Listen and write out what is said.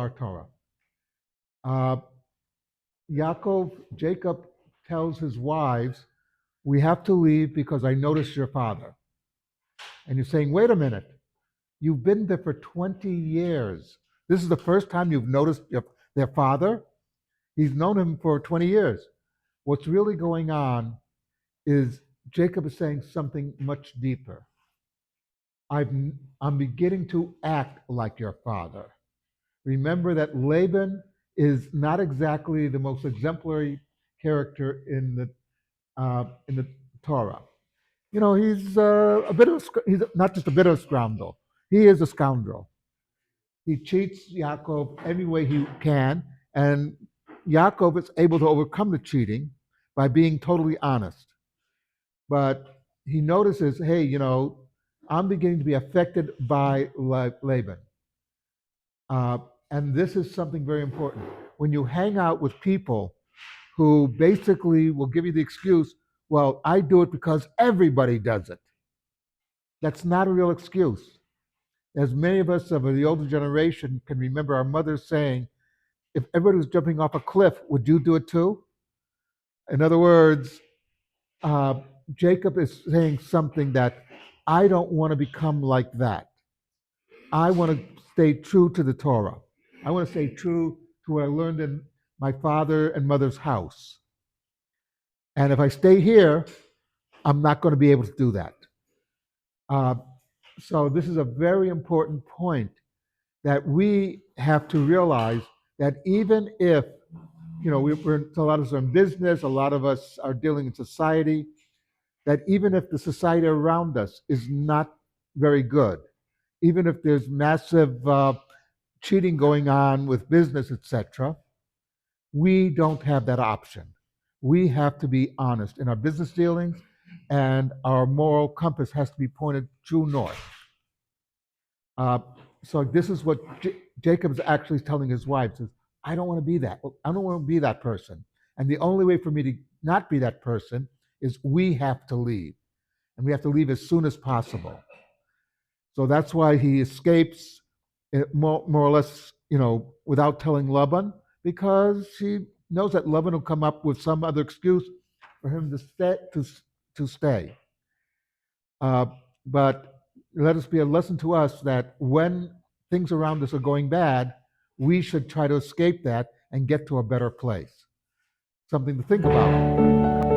our Torah. Uh, Jacob tells his wives, "We have to leave because I noticed your father." And you're saying, "Wait a minute, you've been there for 20 years. This is the first time you've noticed their father? He's known him for 20 years." What's really going on is Jacob is saying something much deeper. I've, I'm beginning to act like your father. Remember that Laban is not exactly the most exemplary character in the Torah. You know, he's a bit of he's not just a bit of a scoundrel. He is a scoundrel. He cheats Yaakov any way he can, and Yaakov is able to overcome the cheating by being totally honest. But he notices, hey, I'm beginning to be affected by Laban. Uh, and this is something very important. When you hang out with people who basically will give you the excuse, well, I do it because everybody does it. That's not a real excuse. As many of us of the older generation can remember our mothers saying, if everybody was jumping off a cliff, would you do it too? In other words, uh, Jacob is saying something that I don't want to become like that. I want to stay true to the Torah. I want to stay true to what I learned in my father and mother's house. And if I stay here, I'm not going to be able to do that. Uh, so this is a very important point that we have to realize that even if, a lot of us are in business, a lot of us are dealing in society, that even if the society around us is not very good, even if there's massive cheating going on with business, etc., we don't have that option. We have to be honest in our business dealings, and our moral compass has to be pointed true north. Uh, so this is what Jacob's actually telling his wife: "Is I don't want to be that. I don't want to be that person. And the only way for me to not be that person is we have to leave, and we have to leave as soon as possible." So that's why he escapes, more or less, without telling Laban, because he knows that Laban will come up with some other excuse for him to stay. To stay. Uh, but let us be a lesson to us that when things around us are going bad, we should try to escape that and get to a better place. Something to think about.